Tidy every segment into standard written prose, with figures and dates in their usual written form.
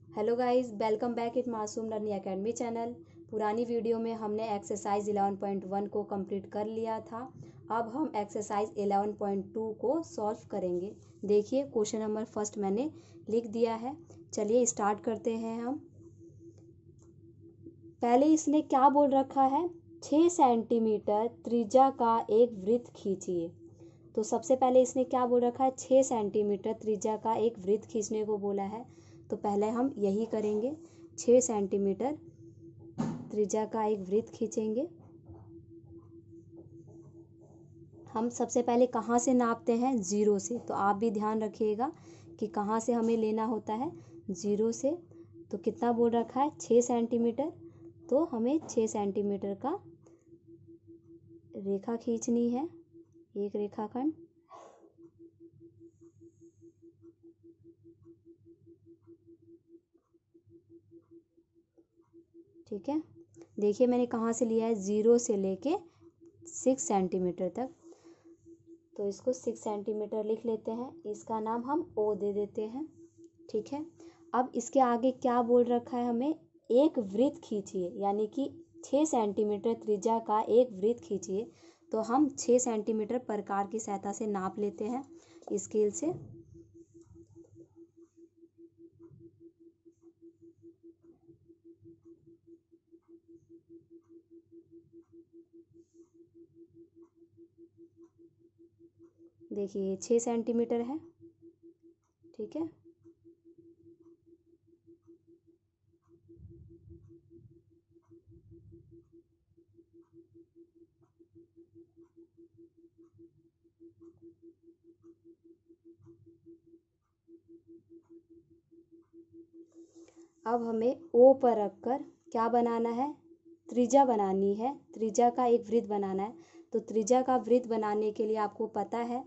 Hello guys, welcome back it मासूम learning academy channel. पुरानी video में हमने एक्सरसाइज 11.1 को कंप्लीट कर लिया था। अब हम एक्सरसाइज 11.2 को सॉल्व करेंगे। देखिए क्वेश्चन नंबर फर्स्ट मैंने लिख दिया है। चलिए स्टार्ट करते हैं हम। पहले इसने क्या बोल रखा है, 6 सेंटीमीटर त्रिज्या का एक वृत्त खींचिए। तो सबसे पहले इसने क्या बोल रखा है, 6 सेंटीमीटर त्रिज्या का एक वृत्त खींचने को बोला है। तो पहले हम यही करेंगे, 6 सेंटीमीटर त्रिज्या का एक वृत्त खींचेंगे। हम सबसे पहले कहाँ से नापते हैं, जीरो से। तो आप भी ध्यान रखिएगा कि कहाँ से हमें लेना होता है, जीरो से। तो कितना बोल रखा है, 6 सेंटीमीटर। तो हमें 6 सेंटीमीटर का रेखा खींचनी है, एक रेखाखंड। ठीक है, देखिए मैंने कहाँ से लिया है, जीरो से लेके 6 सेंटीमीटर तक। तो इसको 6 सेंटीमीटर लिख लेते हैं, इसका नाम हम ओ दे देते हैं। ठीक है, अब इसके आगे क्या बोल रखा है, हमें एक वृत्त खींचिए, यानी कि 6 सेंटीमीटर त्रिज्या का एक वृत्त खींचिए। तो हम 6 सेंटीमीटर प्रकार की सहायता से नाप लेते हैं स्केल से। देखिए 6 सेंटीमीटर है। ठीक है, अब हमें ओ पर रखकर क्या बनाना है, त्रिज्या बनानी है। त्रिज्या का एक वृत्त बनाना है। तो त्रिज्या का वृत्त बनाने के लिए आपको पता है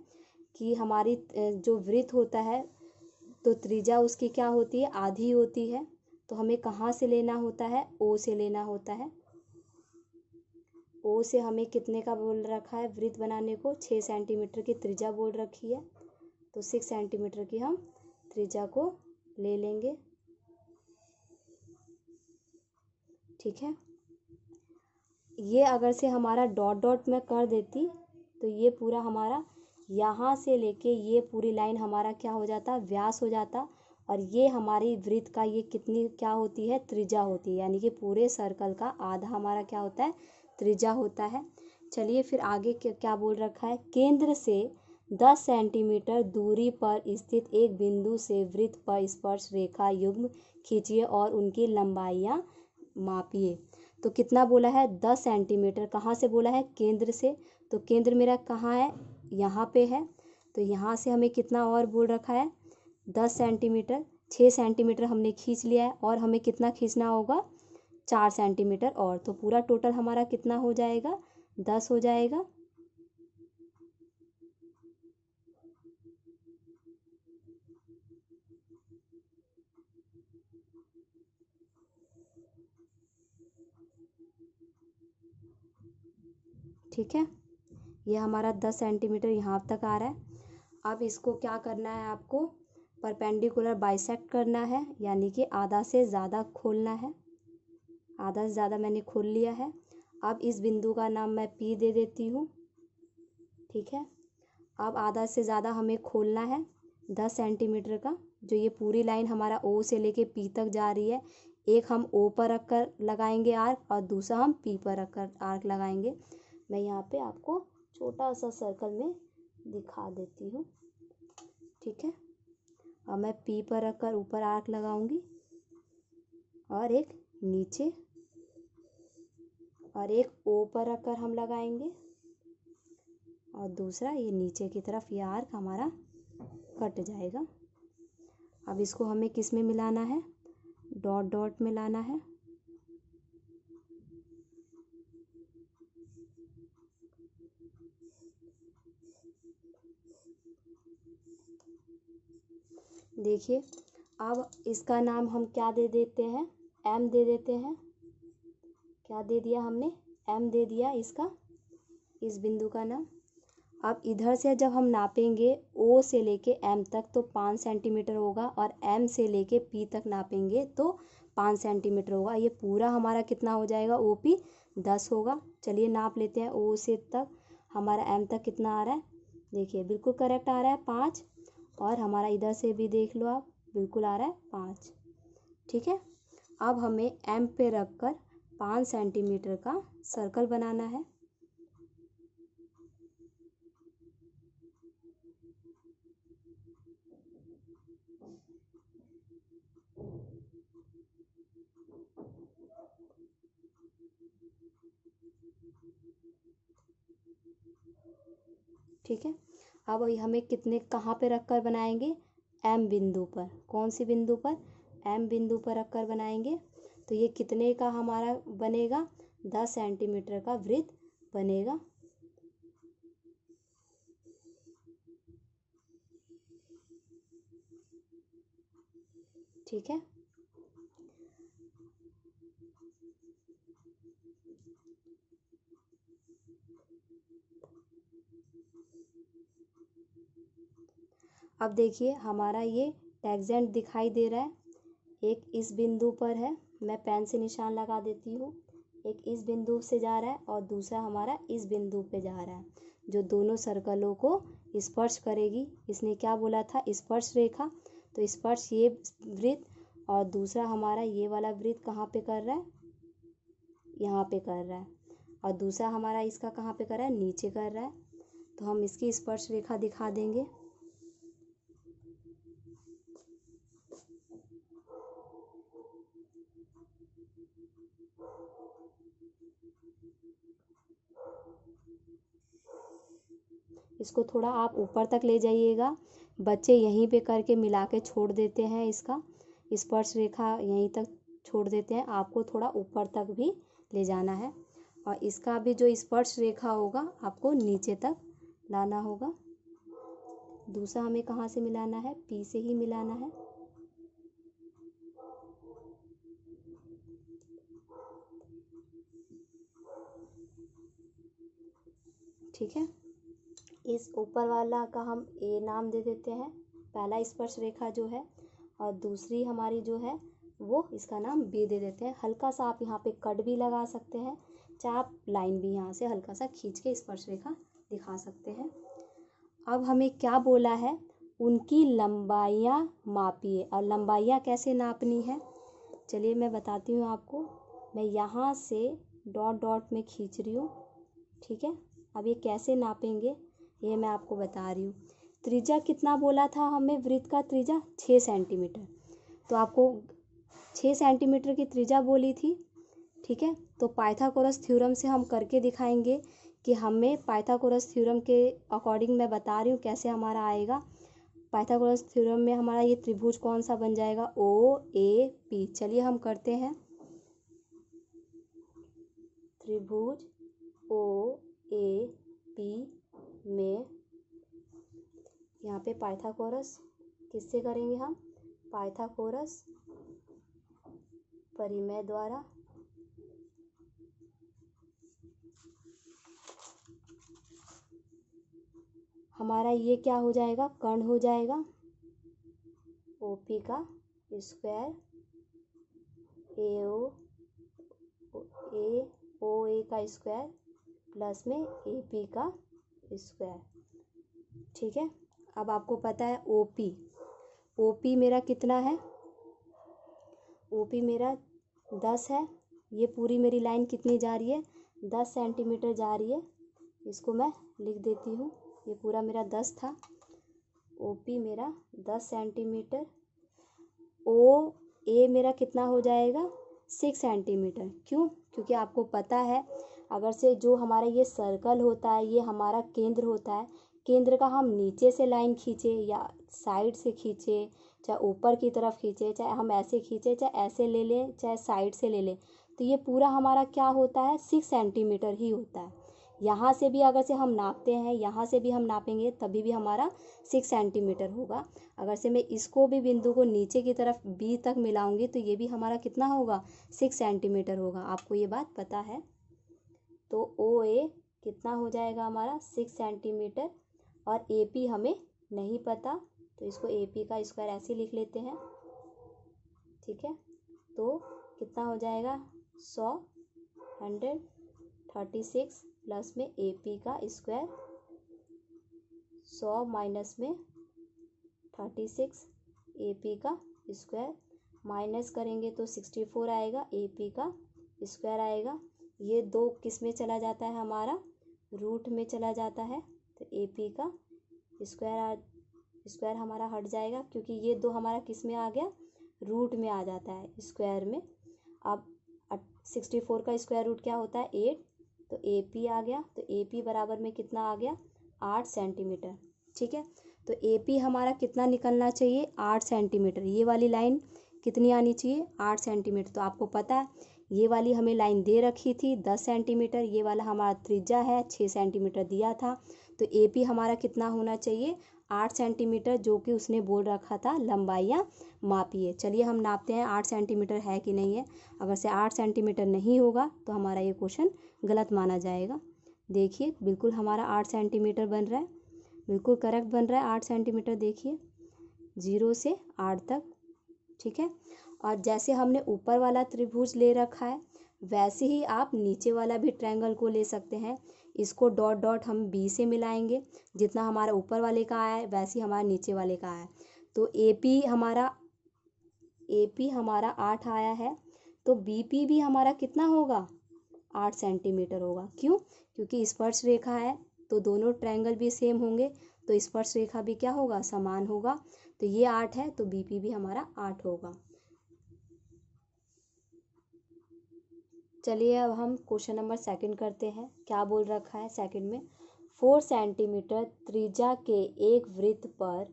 कि हमारी जो वृत्त होता है, तो त्रिज्या उसकी क्या होती है, आधी होती है। तो हमें कहाँ से लेना होता है, ओ से लेना होता है। ओ से हमें कितने का बोल रखा है, वृत्त बनाने को 6 सेंटीमीटर की त्रिज्या बोल रखी है। तो 6 सेंटीमीटर की हम त्रिज्या को ले लेंगे। ठीक है, ये अगर से हमारा डॉट डॉट में कर देती तो ये पूरा हमारा यहाँ से लेके ये पूरी लाइन हमारा क्या हो जाता, व्यास हो जाता। और ये हमारी वृत्त का ये कितनी क्या होती है, त्रिज्या होती है। यानी कि पूरे सर्कल का आधा हमारा क्या होता है, त्रिज्या होता है। चलिए फिर आगे क्या बोल रखा है, केंद्र से 10 सेंटीमीटर दूरी पर स्थित एक बिंदु से वृत्त पर स्पर्श रेखा युग्म खींचिए और उनकी लंबाइयाँ मापिए। तो कितना बोला है, 10 सेंटीमीटर। कहाँ से बोला है, केंद्र से। तो केंद्र मेरा कहाँ है, यहाँ पे है। तो यहाँ से हमें कितना और बोल रखा है, 10 सेंटीमीटर। 6 सेंटीमीटर हमने खींच लिया है, और हमें कितना खींचना होगा, 4 सेंटीमीटर और। तो पूरा टोटल हमारा कितना हो जाएगा, 10 हो जाएगा। ठीक है, ये हमारा 10 सेंटीमीटर यहाँ तक आ रहा है। अब इसको क्या करना है, आपको परपेंडिकुलर बाइसेक्ट करना है, यानी कि आधा से ज़्यादा खोलना है। आधा से ज़्यादा मैंने खोल लिया है। अब इस बिंदु का नाम मैं पी दे देती हूँ। ठीक है, अब आधा से ज़्यादा हमें खोलना है 10 सेंटीमीटर का। जो ये पूरी लाइन हमारा ओ से लेके पी तक जा रही है, एक हम ओ पर रख कर लगाएंगे आर्क, और दूसरा हम पी पर रख कर आर्क लगाएंगे। मैं यहाँ पे आपको छोटा सा सर्कल में दिखा देती हूँ। ठीक है, अब मैं पी पर रख कर ऊपर आर्क लगाऊंगी, और एक नीचे, और एक ओ पर रख कर हम लगाएंगे, और दूसरा ये नीचे की तरफ ये आर्क हमारा कट जाएगा। अब इसको हमें किस में मिलाना है, डॉट डॉट में लाना है। देखिए अब इसका नाम हम क्या दे देते हैं, एम दे देते हैं। क्या दे दिया हमने, एम दे दिया इसका, इस बिंदु का नाम। अब इधर से जब हम नापेंगे ओ से लेके एम तक तो 5 सेंटीमीटर होगा, और एम से लेके पी तक नापेंगे तो 5 सेंटीमीटर होगा। ये पूरा हमारा कितना हो जाएगा, ओ पी 10 होगा। चलिए नाप लेते हैं ओ से तक हमारा एम तक कितना आ रहा है। देखिए बिल्कुल करेक्ट आ रहा है 5, और हमारा इधर से भी देख लो आप, बिल्कुल आ रहा है 5। ठीक है, अब हमें एम पे रख कर 5 सेंटीमीटर का सर्कल बनाना है। ठीक है, अब हमें कितने कहाँ पे रख कर बनाएंगे, एम बिंदु पर। कौन सी बिंदु पर, एम बिंदु पर रख कर बनाएंगे। तो ये कितने का हमारा बनेगा, 10 सेंटीमीटर का वृत्त बनेगा। ठीक है, अब देखिए हमारा ये टैंजेंट दिखाई दे रहा है। एक इस बिंदु पर है, मैं पेन से निशान लगा देती हूँ। एक इस बिंदु से जा रहा है और दूसरा हमारा इस बिंदु पे जा रहा है, जो दोनों सर्कलों को स्पर्श करेगी। इसने क्या बोला था, स्पर्श रेखा। तो स्पर्श ये वृत्त, और दूसरा हमारा ये वाला वृत्त कहाँ पे कर रहा है, यहाँ पे कर रहा है। और दूसरा हमारा इसका कहाँ पे कर रहा है, नीचे कर रहा है। तो हम इसकी स्पर्श रेखा दिखा देंगे। इसको थोड़ा आप ऊपर तक ले जाइएगा। बच्चे यहीं पे करके मिला के छोड़ देते हैं, इसका स्पर्श रेखा यहीं तक छोड़ देते हैं। आपको थोड़ा ऊपर तक भी ले जाना है, और इसका भी जो स्पर्श रेखा होगा आपको नीचे तक लाना होगा। दूसरा हमें कहाँ से मिलाना है, पी से ही मिलाना है। ठीक है, इस ऊपर वाला का हम ए नाम दे देते हैं, पहला स्पर्श रेखा जो है, और दूसरी हमारी जो है वो इसका नाम बी दे देते हैं। हल्का सा आप यहाँ पे कट भी लगा सकते हैं, चाहे आप लाइन भी यहाँ से हल्का सा खींच के स्पर्श रेखा दिखा सकते हैं। अब हमें क्या बोला है, उनकी लंबाइयाँ मापिए। और लंबाइयाँ कैसे नापनी है, चलिए मैं बताती हूँ आपको। मैं यहाँ से डॉट डॉट में खींच रही हूँ। ठीक है, अब ये कैसे नापेंगे ये मैं आपको बता रही हूँ। त्रिज्या कितना बोला था हमें, वृत्त का त्रिज्या 6 सेंटीमीटर। तो आपको 6 सेंटीमीटर की त्रिज्या बोली थी। ठीक है, तो पाइथागोरस थ्योरम से हम करके दिखाएंगे कि हमें पाइथागोरस थ्योरम के अकॉर्डिंग मैं बता रही हूँ कैसे हमारा आएगा। पाइथागोरस थ्योरम में हमारा ये त्रिभुज कौन सा बन जाएगा, ओ ए पी। चलिए हम करते हैं। त्रिभुज ओ ए पी में यहाँ पे पाइथागोरस किससे करेंगे हम, पाइथागोरस परिमेय द्वारा। हमारा ये क्या हो जाएगा, कर्ण हो जाएगा ओपी का स्क्वायर, ओ ए का स्क्वायर प्लस में ए पी का स्क्वायर। ठीक है, अब आपको पता है ओपी मेरा कितना है, ओपी मेरा 10 है। ये पूरी मेरी लाइन कितनी जा रही है, 10 सेंटीमीटर जा रही है। इसको मैं लिख देती हूँ, ये पूरा मेरा 10 था। ओपी मेरा 10 सेंटीमीटर। ओ ए मेरा कितना हो जाएगा, 6 सेंटीमीटर। क्यों, क्योंकि आपको पता है अगर से जो हमारा ये सर्कल होता है ये हमारा केंद्र होता है। केंद्र का हम नीचे से लाइन खींचे या साइड से खींचे, चाहे ऊपर की तरफ खींचे, चाहे हम ऐसे खींचे, चाहे ऐसे ले लें, चाहे साइड से ले लें, तो ये पूरा हमारा क्या होता है, 6 सेंटीमीटर ही होता है। यहाँ से भी अगर से हम नापते हैं, यहाँ से भी हम नापेंगे तभी भी हमारा 6 सेंटीमीटर होगा। अगर से मैं इसको भी बिंदु को नीचे की तरफ बी तक मिलाऊंगी तो ये भी हमारा कितना होगा, 6 सेंटीमीटर होगा। आपको ये बात पता है। तो ओ ए कितना हो जाएगा हमारा 6 सेंटीमीटर। और AP हमें नहीं पता, तो इसको AP का स्क्वायर ऐसे लिख लेते हैं। ठीक है, तो कितना हो जाएगा 100, 136 प्लस में AP का स्क्वायर, 100 माइनस में 36 AP का स्क्वायर, माइनस करेंगे तो 64 आएगा, AP का स्क्वायर आएगा। ये 2 किस में चला जाता है हमारा, रूट में चला जाता है, तो AP का स्क्वायर हमारा हट जाएगा, क्योंकि ये 2 हमारा किस में आ गया, रूट में आ जाता है, स्क्वायर में। अब 64 का स्क्वायर रूट क्या होता है 8, तो AP आ गया, तो AP बराबर में कितना आ गया 8 सेंटीमीटर। ठीक है, तो AP हमारा कितना निकलना चाहिए 8 सेंटीमीटर। ये वाली लाइन कितनी आनी चाहिए 8 सेंटीमीटर। तो आपको पता है ये वाली हमें लाइन दे रखी थी 10 सेंटीमीटर, ये वाला हमारा त्रिज्या है 6 सेंटीमीटर दिया था, तो AP हमारा कितना होना चाहिए 8 सेंटीमीटर, जो कि उसने बोल रखा था लंबाइयाँ मापिए। चलिए हम नापते हैं 8 सेंटीमीटर है कि नहीं है। अगर से 8 सेंटीमीटर नहीं होगा तो हमारा ये क्वेश्चन गलत माना जाएगा। देखिए बिल्कुल हमारा 8 सेंटीमीटर बन रहा है, बिल्कुल करेक्ट बन रहा है 8 सेंटीमीटर। देखिए 0 से 8 तक। ठीक है, और जैसे हमने ऊपर वाला त्रिभुज ले रखा है वैसे ही आप नीचे वाला भी ट्रायंगल को ले सकते हैं। इसको डॉट डॉट हम B से मिलाएंगे, जितना हमारा ऊपर वाले का आया है वैसे ही हमारा नीचे वाले का आया है। तो AP हमारा 8 आया है, तो BP भी हमारा कितना होगा 8 सेंटीमीटर होगा। क्यों, क्योंकि स्पर्श रेखा है, तो दोनों ट्रायंगल भी सेम होंगे, तो स्पर्श रेखा भी क्या होगा समान होगा। तो ये 8 है, तो BP भी हमारा 8 होगा। चलिए अब हम क्वेश्चन नंबर 2 करते हैं। क्या बोल रखा है 2 में, 4 सेंटीमीटर त्रिज्या के एक वृत्त पर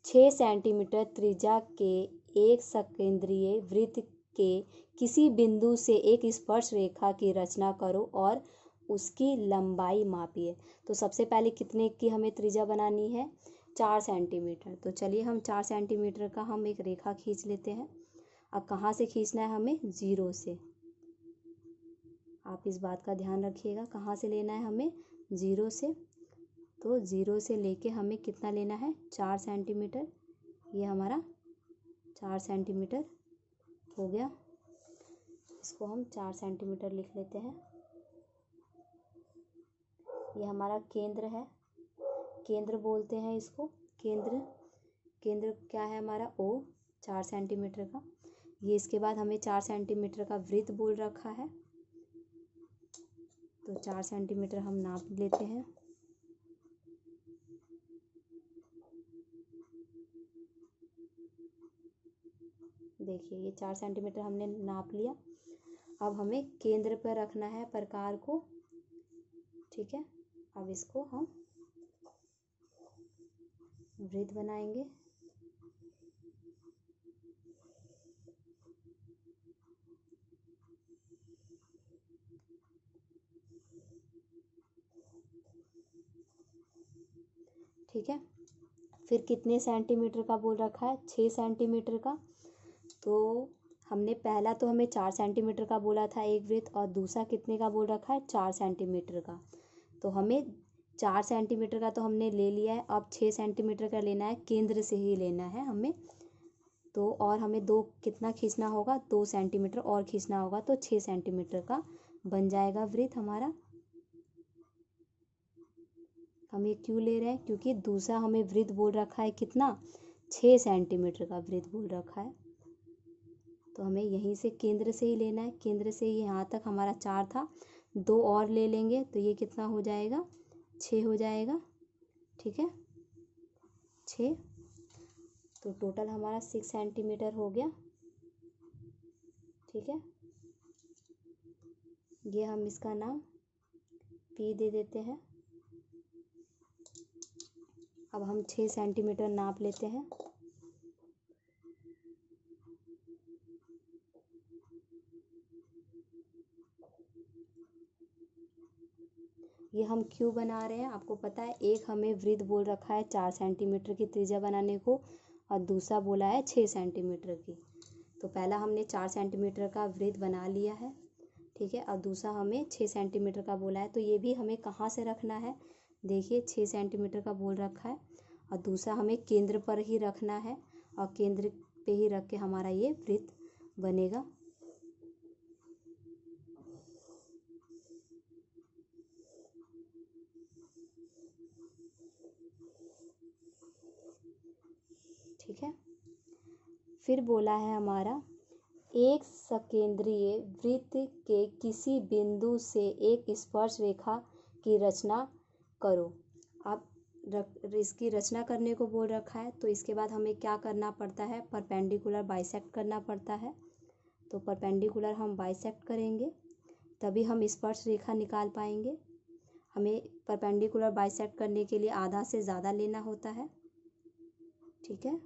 6 सेंटीमीटर त्रिज्या के एक सकेंद्रीय वृत्त के किसी बिंदु से एक स्पर्श रेखा की रचना करो और उसकी लंबाई मापिए। तो सबसे पहले कितने की हमें त्रिज्या बनानी है 4 सेंटीमीटर। तो चलिए हम 4 सेंटीमीटर का हम एक रेखा खींच लेते हैं। अब कहाँ से खींचना है हमें 0 से, आप इस बात का ध्यान रखिएगा, कहाँ से लेना है हमें 0 से। तो 0 से लेके हमें कितना लेना है 4 सेंटीमीटर। ये हमारा 4 सेंटीमीटर हो गया, इसको हम 4 सेंटीमीटर लिख लेते हैं। ये हमारा केंद्र है, केंद्र बोलते हैं इसको, केंद्र क्या है हमारा O 4 सेंटीमीटर का। ये इसके बाद हमें 4 सेंटीमीटर का वृत्त बोल रखा है, तो 4 सेंटीमीटर हम नाप लेते हैं। देखिए ये 4 सेंटीमीटर हमने नाप लिया। अब हमें केंद्र पर रखना है प्रकार को। ठीक है, अब इसको हम वृत्त बनाएंगे। ठीक है, फिर कितने सेंटीमीटर का बोल रखा है 6 सेंटीमीटर का। तो हमने पहला तो हमें 4 सेंटीमीटर का बोला था एक वृत्त, और दूसरा कितने का बोल रखा है 4 सेंटीमीटर का। तो हमें 4 सेंटीमीटर का तो हमने ले लिया है, अब 6 सेंटीमीटर का लेना है, केंद्र से ही लेना है हमें। तो और हमें 2 कितना खींचना होगा 2 सेंटीमीटर और खींचना होगा, तो 6 सेंटीमीटर का बन जाएगा वृत्त हमारा। हम ये क्यों ले रहे हैं, क्योंकि दूसरा हमें वृत्त बोल रखा है कितना 6 सेंटीमीटर का वृत्त बोल रखा है। तो हमें यहीं से केंद्र से ही लेना है, केंद्र से यहाँ तक हमारा 4 था, 2 और ले लेंगे तो ये कितना हो जाएगा 6 हो जाएगा। ठीक है 6, तो टोटल हमारा 6 सेंटीमीटर हो गया। ठीक है, ये हम इसका नाम P दे देते हैं। अब हम 6 सेंटीमीटर नाप लेते हैं। ये हम क्यों बना रहे हैं आपको पता है, एक हमें वृत्त बोल रखा है 4 सेंटीमीटर की त्रिज्या बनाने को, और दूसरा बोला है 6 सेंटीमीटर की। तो पहला हमने 4 सेंटीमीटर का वृत्त बना लिया है, ठीक है। और दूसरा हमें 6 सेंटीमीटर का बोला है, तो ये भी हमें कहाँ से रखना है, देखिए 6 सेंटीमीटर का बोल रखा है और दूसरा हमें केंद्र पर ही रखना है और केंद्र पे ही रख के हमारा ये वृत्त बनेगा। ठीक है। फिर बोला है हमारा एक सकेंद्रीय वृत्त के किसी बिंदु से एक स्पर्श रेखा की रचना करो। अब इसकी रचना करने को बोल रखा है, तो इसके बाद हमें क्या करना पड़ता है, परपेंडिकुलर बाइसेक्ट करना पड़ता है। तो परपेंडिकुलर हम बाइसेक्ट करेंगे तभी हम स्पर्श रेखा निकाल पाएंगे। हमें परपेंडिकुलर बाइसेक्ट करने के लिए आधा से ज़्यादा लेना होता है, ठीक है,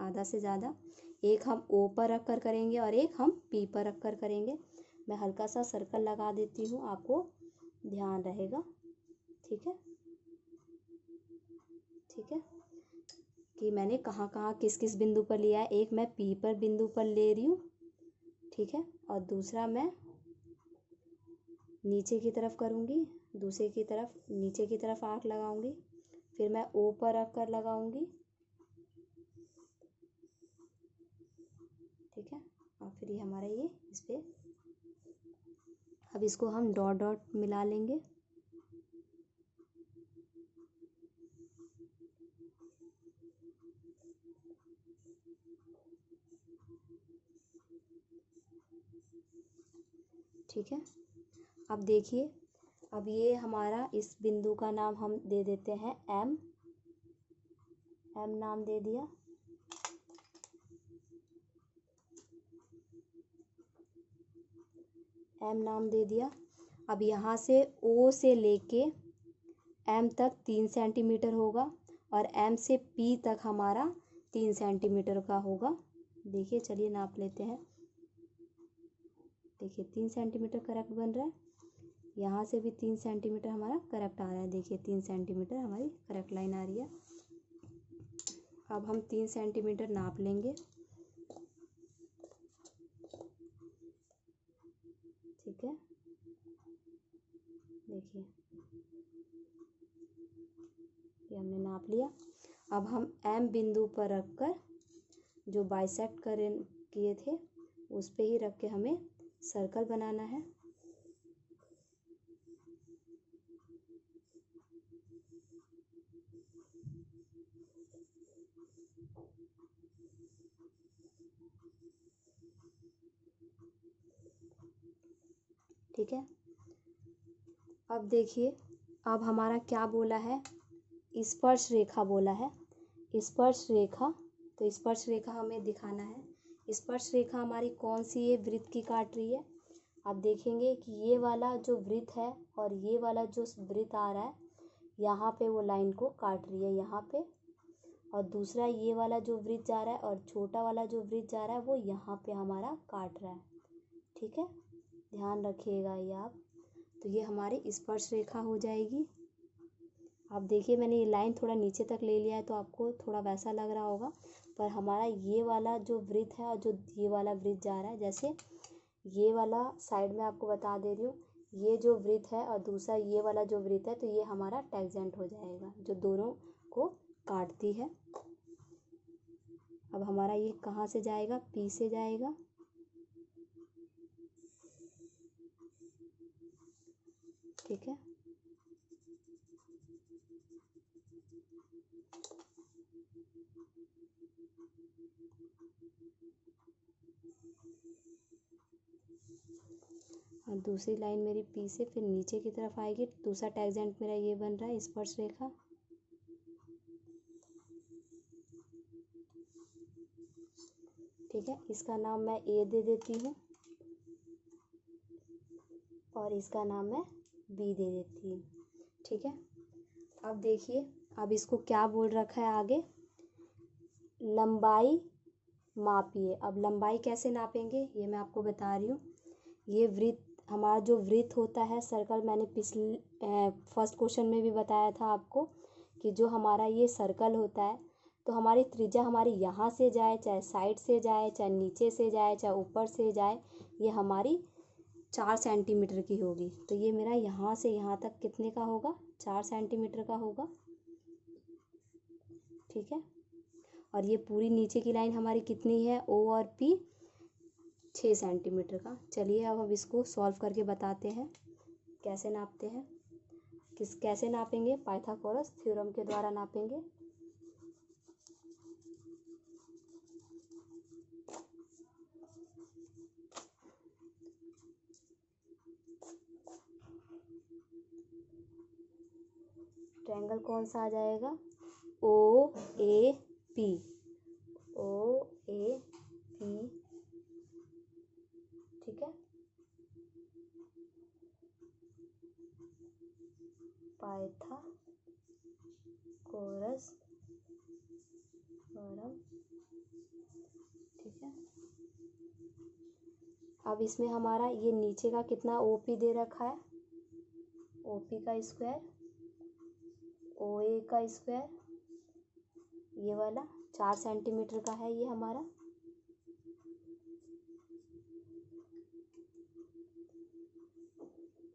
आधा से ज़्यादा। एक हम ओ पर रख कर करेंगे और एक हम पी पर रख कर करेंगे। मैं हल्का सा सर्कल लगा देती हूँ, आपको ध्यान रहेगा, ठीक है, ठीक है, कि मैंने कहाँ कहाँ किस किस बिंदु पर लिया है। एक मैं पी पर बिंदु पर ले रही हूँ, ठीक है, और दूसरा मैं नीचे की तरफ करूँगी, दूसरे की तरफ नीचे की तरफ आर्क लगाऊंगी, फिर मैं ओ पर रख कर लगाऊंगी, ठीक है, और फिर ये हमारा ये इस पे, अब इसको हम डॉट डॉट मिला लेंगे। ठीक है। अब देखिए, अब ये हमारा इस बिंदु का नाम हम दे देते हैं एम, एम नाम दे दिया। एम नाम दे दिया। अब यहाँ से ओ से लेके एम तक 3 सेंटीमीटर होगा और एम से पी तक हमारा 3 सेंटीमीटर का होगा। देखिए, चलिए नाप लेते हैं। देखिए 3 सेंटीमीटर करेक्ट बन रहा है, यहाँ से भी 3 सेंटीमीटर हमारा करेक्ट आ रहा है। देखिए 3 सेंटीमीटर हमारी करेक्ट लाइन आ रही है। अब हम 3 सेंटीमीटर नाप लेंगे, ठीक है, देखिए ये हमने नाप लिया। अब हम एम बिंदु पर रखकर जो बाइसेक्ट किए थे उस पे ही रख के हमें सर्कल बनाना है। ठीक है। अब देखिए, अब हमारा क्या बोला है, स्पर्श रेखा बोला है, स्पर्श रेखा। तो स्पर्श रेखा हमें दिखाना है। स्पर्श रेखा हमारी कौन सी ये वृत्त की काट रही है। आप देखेंगे कि ये वाला जो वृत्त है और ये वाला जो वृत्त आ रहा है, यहाँ पे वो लाइन को काट रही है, यहाँ पे। और दूसरा ये वाला जो वृत्त जा रहा है और छोटा वाला जो वृत्त जा रहा है वो यहाँ पे हमारा काट रहा है, ठीक है, ध्यान रखिएगा ये आप। तो ये हमारी स्पर्श रेखा हो जाएगी। आप देखिए, मैंने ये लाइन थोड़ा नीचे तक ले लिया है तो आपको थोड़ा वैसा लग रहा होगा, पर हमारा ये वाला जो वृत्त है और जो ये वाला वृत्त जा रहा है, जैसे ये वाला साइड में आपको बता दे रही हूँ, ये जो वृत्त है और दूसरा ये वाला जो वृत्त है, तो ये हमारा टैंजेंट हो जाएगा जो दोनों को काटती है। अब हमारा ये कहाँ से जाएगा, पी से जाएगा, ठीक है। और दूसरी लाइन मेरी पी से फिर नीचे की तरफ आएगी। दूसरा टैंजेंट मेरा ये बन रहा है स्पर्श रेखा, ठीक है। इसका नाम मैं ए दे देती हूँ और इसका नाम मैं बी दे देती हूँ, ठीक है। अब देखिए, अब इसको क्या बोल रखा है आगे, लंबाई मापिए। अब लंबाई कैसे नापेंगे ये मैं आपको बता रही हूँ। ये वृत्त, हमारा जो वृत्त होता है सर्कल, मैंने पिछले फर्स्ट क्वेश्चन में भी बताया था आपको कि जो हमारा ये सर्कल होता है, तो हमारी त्रिज्या हमारी यहाँ से जाए, चाहे साइड से जाए, चाहे नीचे से जाए, चाहे ऊपर से जाए, ये हमारी 4 सेंटीमीटर की होगी। तो ये मेरा यहाँ से यहाँ तक कितने का होगा, 4 सेंटीमीटर का होगा। ठीक है, और ये पूरी नीचे की लाइन हमारी कितनी है, ओ और पी 6 सेंटीमीटर का। चलिए अब हम इसको सॉल्व करके बताते हैं कैसे नापते हैं। कैसे नापेंगे, पाइथागोरस थ्योरम के द्वारा नापेंगे। ट्रायंगल कौन सा आ जाएगा, ओ A P, O A P. ठीक है, पाइथागोरस थ्योरम। ठीक है, अब इसमें हमारा ये नीचे का कितना ओपी दे रखा है, ओपी का स्क्वायर, ओए का स्क्वायर, ये वाला 4 सेंटीमीटर का है ये हमारा,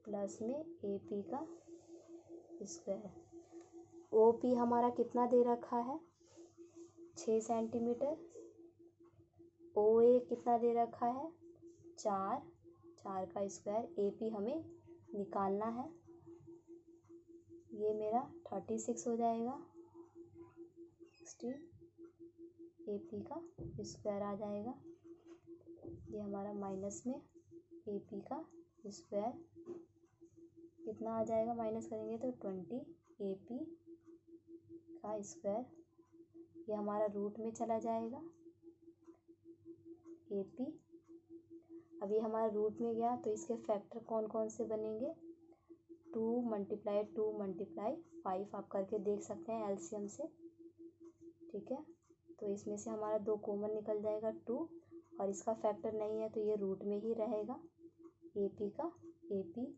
प्लस में एपी का स्क्वायर। ओपी हमारा कितना दे रखा है, 6 सेंटीमीटर। ओए कितना दे रखा है, 4, 4 का स्क्वायर। एपी हमें निकालना है, ये मेरा 36 हो जाएगा, 16 एपी का स्क्वायर आ जाएगा। ये हमारा माइनस में एपी का स्क्वायर कितना आ जाएगा, माइनस करेंगे तो 20 एपी का स्क्वायर। ये हमारा रूट में चला जाएगा एपी। अब ये हमारा रूट में गया तो इसके फैक्टर कौन कौन से बनेंगे, 2 मल्टीप्लाई 2 मल्टीप्लाई 5 आप करके देख सकते हैं एलसीएम से। ठीक है, तो इसमें से हमारा 2 कॉमन निकल जाएगा 2, और इसका फैक्टर नहीं है तो ये रूट में ही रहेगा एपी का एपी।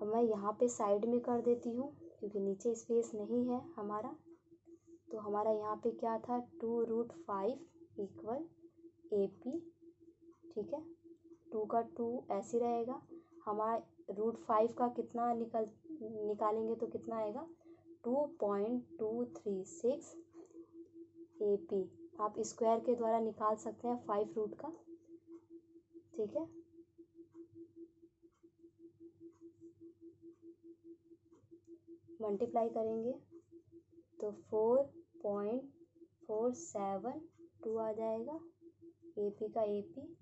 अब मैं यहाँ पे साइड में कर देती हूँ क्योंकि नीचे स्पेस नहीं है हमारा। तो हमारा यहाँ पे क्या था, 2√5 इक्वल एपी। ठीक है, 2 का 2 ऐसे रहेगा। हमारा √5 का कितना निकालेंगे तो कितना आएगा, 2.236 एपी। आप स्क्वायर के द्वारा निकाल सकते हैं 5 रूट का। ठीक है, मल्टीप्लाई करेंगे तो 4.472 आ जाएगा एपी का एपी।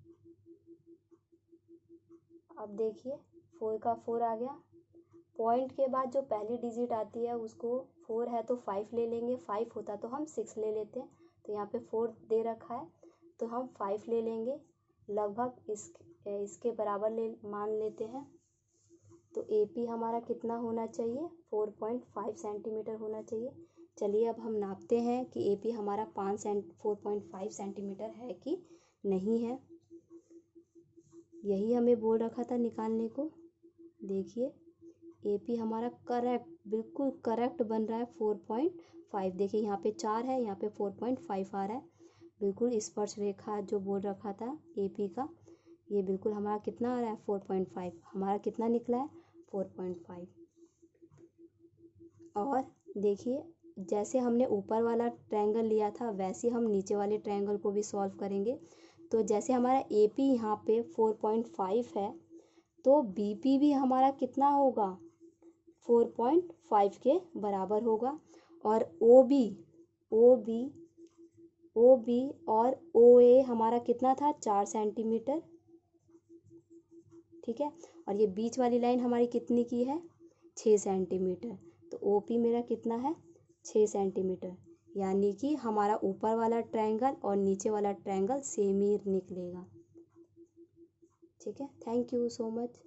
अब देखिए 4 का 4 आ गया, पॉइंट के बाद जो पहली डिजिट आती है उसको 4 है तो 5 ले लेंगे, 5 होता तो हम 6 ले लेते हैं। तो यहाँ पे 4 दे रखा है तो हम 5 ले लेंगे, लगभग इसके बराबर मान लेते हैं। तो एपी हमारा कितना होना चाहिए, 4.5 सेंटीमीटर होना चाहिए। चलिए अब हम नापते हैं कि एपी हमारा 4.5 सेंटीमीटर है कि नहीं है। यही हमें बोल रखा था निकालने को। देखिए एपी हमारा करेक्ट, बिल्कुल करेक्ट बन रहा है 4.5। देखिए यहाँ पे 4 है, यहाँ पे 4.5 आ रहा है। बिल्कुल स्पर्श रेखा जो बोल रखा था एपी का, ये बिल्कुल हमारा कितना आ रहा है, 4.5। हमारा कितना निकला है, 4.5। और देखिए जैसे हमने ऊपर वाला ट्रायंगल लिया था वैसे हम नीचे वाले ट्रायंगल को भी सॉल्व करेंगे। तो जैसे हमारा एपी यहाँ पे 4.5 है तो बीपी भी हमारा कितना होगा, 4.5 के बराबर होगा। और ओ बी और ओ ए हमारा कितना था, 4 सेंटीमीटर। ठीक है, और ये बीच वाली लाइन हमारी कितनी की है, 6 सेंटीमीटर। तो ओ पी मेरा कितना है, 6 सेंटीमीटर। यानी कि हमारा ऊपर वाला ट्रायंगल और नीचे वाला ट्रायंगल सेम ही निकलेगा। ठीक है, थैंक यू सो मच।